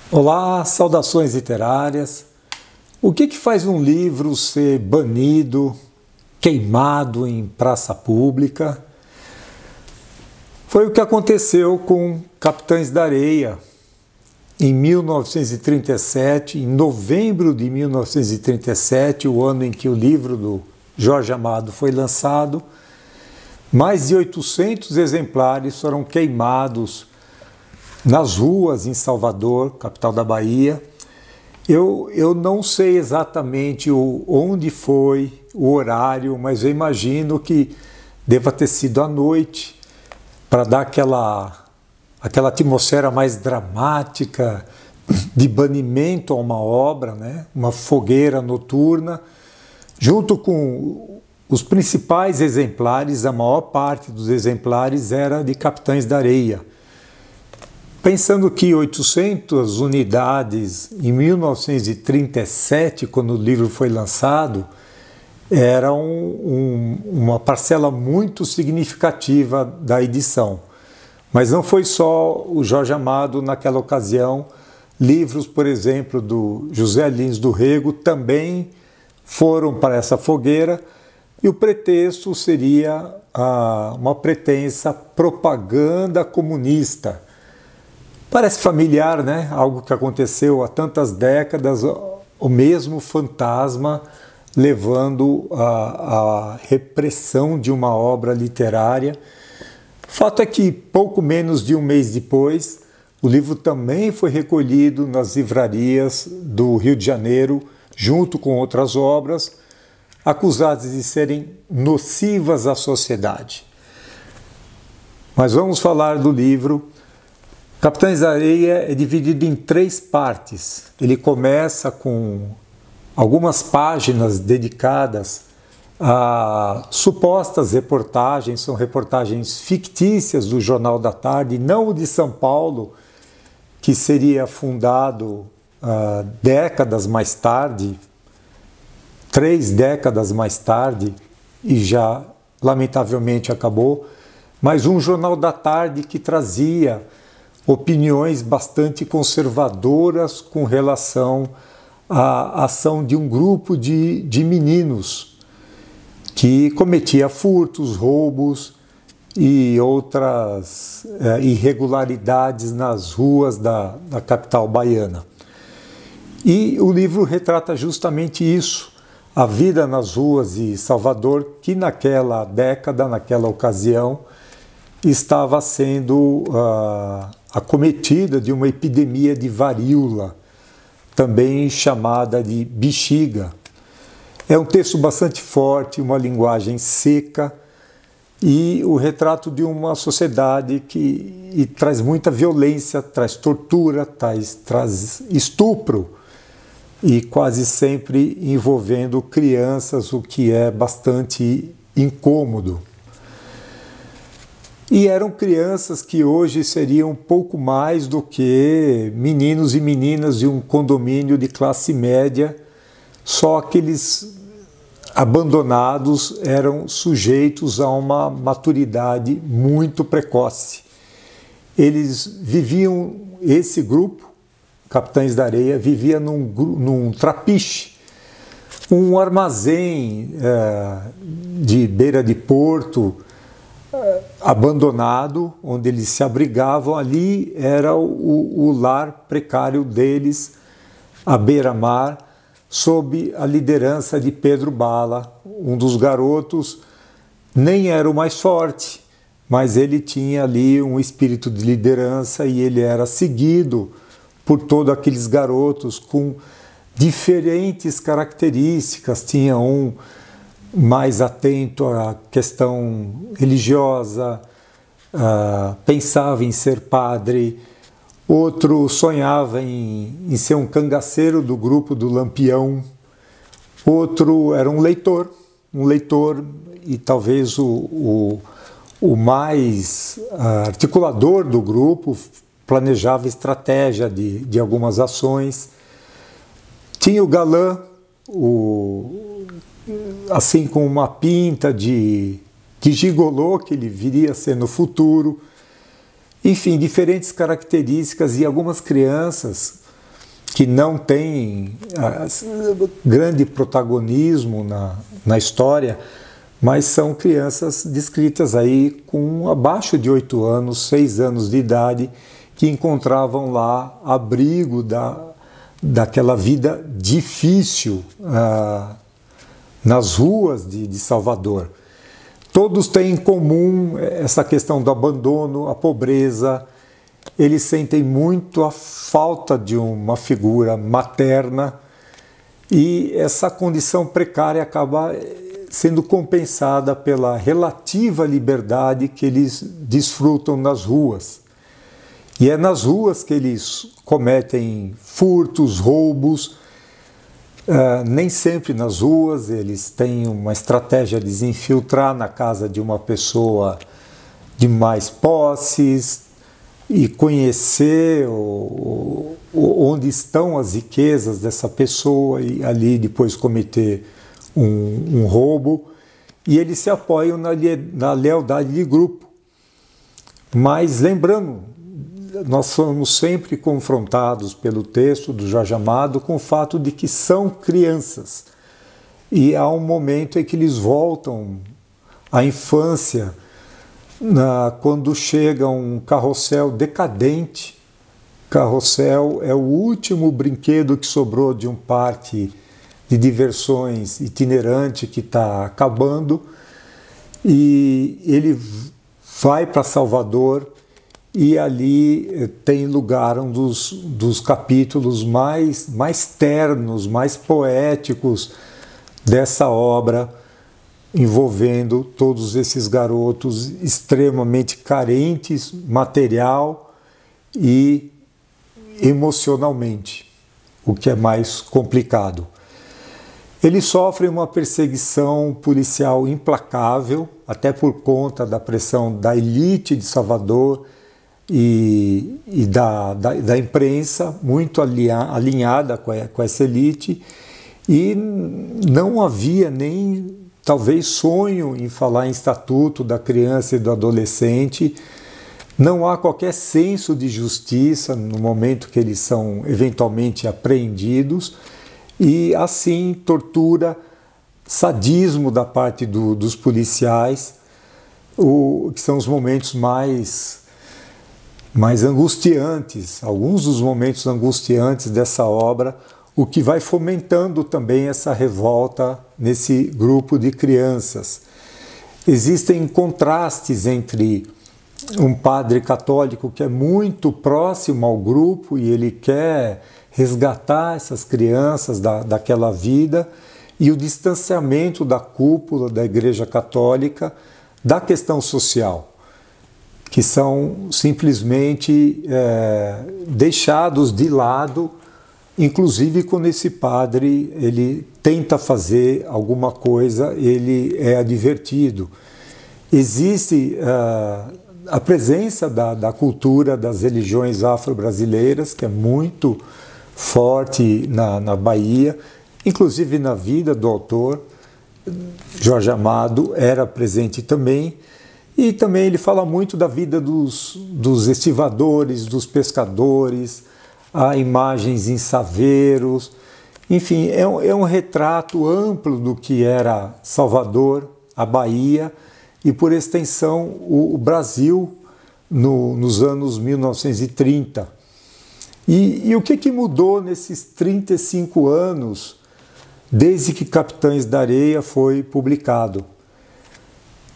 Olá, saudações literárias. O que faz um livro ser banido, queimado em praça pública? Foi o que aconteceu com Capitães da Areia. Em 1937, em novembro de 1937, o ano em que o livro do Jorge Amado foi lançado, mais de 800 exemplares foram queimados nas ruas em Salvador, capital da Bahia. Eu não sei exatamente onde foi, o horário, mas eu imagino que deva ter sido à noite, para dar aquela atmosfera mais dramática de banimento a uma obra, né? Uma fogueira noturna, junto com os principais exemplares. A maior parte dos exemplares era de Capitães da Areia. Pensando que 800 unidades em 1937, quando o livro foi lançado, era uma parcela muito significativa da edição. Mas não foi só o Jorge Amado naquela ocasião. Livros, por exemplo, do José Lins do Rego também foram para essa fogueira, e o pretexto seria uma pretensa propaganda comunista. Parece familiar, né? Algo que aconteceu há tantas décadas, o mesmo fantasma levando à repressão de uma obra literária. O fato é que, pouco menos de um mês depois, o livro também foi recolhido nas livrarias do Rio de Janeiro, junto com outras obras, acusadas de serem nocivas à sociedade. Mas vamos falar do livro. Capitães da Areia é dividido em 3 partes. Ele começa com algumas páginas dedicadas a supostas reportagens, são reportagens fictícias do Jornal da Tarde, não o de São Paulo, que seria fundado décadas mais tarde, 3 décadas mais tarde, e já lamentavelmente acabou, mas um Jornal da Tarde que trazia opiniões bastante conservadoras com relação à ação de um grupo de meninos que cometia furtos, roubos e outras irregularidades nas ruas da capital baiana. E o livro retrata justamente isso, a vida nas ruas de Salvador, que naquela década, naquela ocasião, estava sendo acometida de uma epidemia de varíola, também chamada de bexiga. É um texto bastante forte, uma linguagem seca e o retrato de uma sociedade que traz muita violência, traz tortura, traz estupro e quase sempre envolvendo crianças, o que é bastante incômodo. E eram crianças que hoje seriam pouco mais do que meninos e meninas de um condomínio de classe média, só aqueles abandonados eram sujeitos a uma maturidade muito precoce. Eles viviam, esse grupo, Capitães da Areia, vivia num trapiche, um armazém de beira de porto, abandonado, onde eles se abrigavam. Ali era o lar precário deles, à beira-mar, sob a liderança de Pedro Bala, um dos garotos. Nem era o mais forte, mas ele tinha ali um espírito de liderança e ele era seguido por todos aqueles garotos com diferentes características. Tinha um mais atento à questão religiosa, pensava em ser padre, outro sonhava em ser um cangaceiro do grupo do Lampião, outro era um leitor e talvez o mais articulador do grupo, planejava estratégia de algumas ações. Tinha o galã, assim com uma pinta de gigolô que ele viria a ser no futuro. Enfim, diferentes características, e algumas crianças que não têm grande protagonismo na história, mas são crianças descritas aí com abaixo de 8 anos, 6 anos de idade, que encontravam lá abrigo daquela vida difícil nas ruas de Salvador. Todos têm em comum essa questão do abandono, a pobreza. Eles sentem muito a falta de uma figura materna e essa condição precária acaba sendo compensada pela relativa liberdade que eles desfrutam nas ruas. E é nas ruas que eles cometem furtos, roubos. Nem sempre nas ruas, eles têm uma estratégia de se infiltrar na casa de uma pessoa de mais posses e conhecer onde estão as riquezas dessa pessoa e ali depois cometer um roubo. E eles se apoiam na lealdade de grupo. Mas lembrando, nós somos sempre confrontados pelo texto do Jorge Amado com o fato de que são crianças. E há um momento em que eles voltam à infância, quando chega um carrossel decadente. Carrossel é o último brinquedo que sobrou de um parque de diversões itinerante que está acabando. E ele vai para Salvador e ali tem lugar um dos capítulos mais ternos, mais poéticos dessa obra, envolvendo todos esses garotos extremamente carentes, material e emocionalmente, o que é mais complicado. Eles sofrem uma perseguição policial implacável, até por conta da pressão da elite de Salvador e da imprensa, muito alinhada com essa elite, e não havia nem, talvez, sonho em falar em estatuto da criança e do adolescente. Não há qualquer senso de justiça no momento que eles são eventualmente apreendidos, e assim tortura, sadismo da parte dos policiais, que são os momentos mais angustiantes, alguns dos momentos angustiantes dessa obra, o que vai fomentando também essa revolta nesse grupo de crianças. Existem contrastes entre um padre católico que é muito próximo ao grupo e ele quer resgatar essas crianças daquela vida, e o distanciamento da cúpula da Igreja Católica da questão social, que são simplesmente deixados de lado, inclusive quando esse padre ele tenta fazer alguma coisa, ele é advertido. Existe a presença da cultura das religiões afro-brasileiras, que é muito forte na Bahia, inclusive na vida do autor. Jorge Amado era presente também, e também ele fala muito da vida dos estivadores, dos pescadores, há imagens em saveiros, enfim, é um retrato amplo do que era Salvador, a Bahia e, por extensão, o Brasil nos anos 1930. E o que mudou nesses 35 anos desde que Capitães da Areia foi publicado?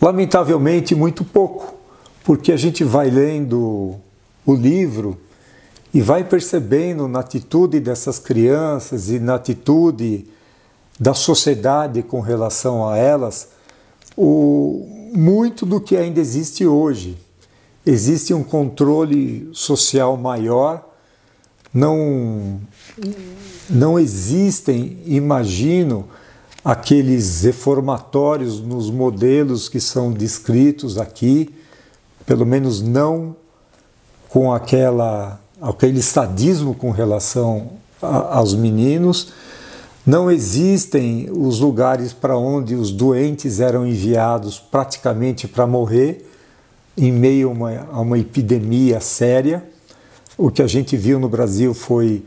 Lamentavelmente, muito pouco, porque a gente vai lendo o livro e vai percebendo na atitude dessas crianças e na atitude da sociedade com relação a elas muito do que ainda existe hoje. Existe um controle social maior, não existem, imagino, aqueles reformatórios nos modelos que são descritos aqui, pelo menos não com aquele sadismo com relação aos meninos. Não existem os lugares para onde os doentes eram enviados praticamente para morrer, em meio a uma epidemia séria. O que a gente viu no Brasil foi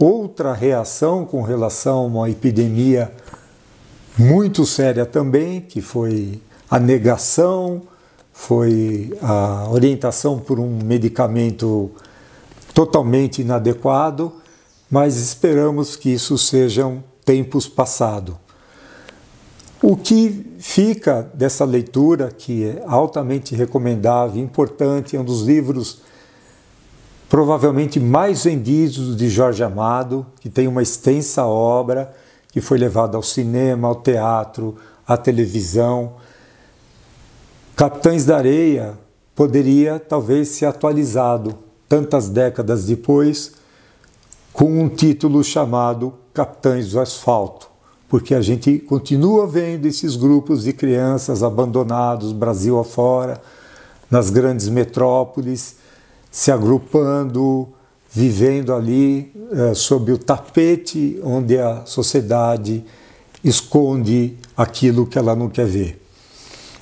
outra reação com relação a uma epidemia muito séria também, que foi a negação, foi a orientação por um medicamento totalmente inadequado, mas esperamos que isso sejam tempos passados. O que fica dessa leitura, que é altamente recomendável, importante, é um dos livros provavelmente mais vendidos de Jorge Amado, que tem uma extensa obra, que foi levada ao cinema, ao teatro, à televisão. Capitães da Areia poderia talvez ser atualizado tantas décadas depois com um título chamado Capitães do Asfalto, porque a gente continua vendo esses grupos de crianças abandonados Brasil afora, nas grandes metrópoles, se agrupando, vivendo ali sob o tapete onde a sociedade esconde aquilo que ela não quer ver.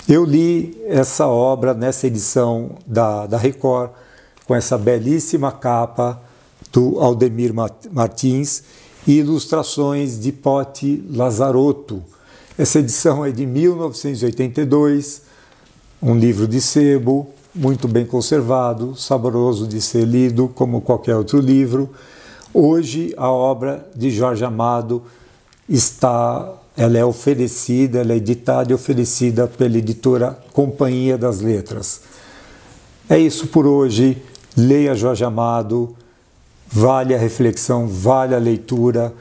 Eu li essa obra nessa edição da Record, com essa belíssima capa do Aldemir Martins e ilustrações de Pote Lazarotto. Essa edição é de 1982, um livro de sebo, muito bem conservado, saboroso de ser lido como qualquer outro livro. Hoje a obra de Jorge Amado ela é oferecida, ela é editada e oferecida pela editora Companhia das Letras. É isso por hoje. Leia Jorge Amado, vale a reflexão, vale a leitura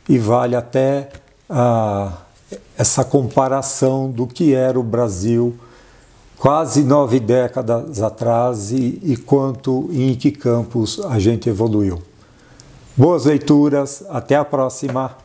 e vale até essa comparação do que era o Brasil quase 9 décadas atrás e quanto e em que campos a gente evoluiu. Boas leituras, até a próxima!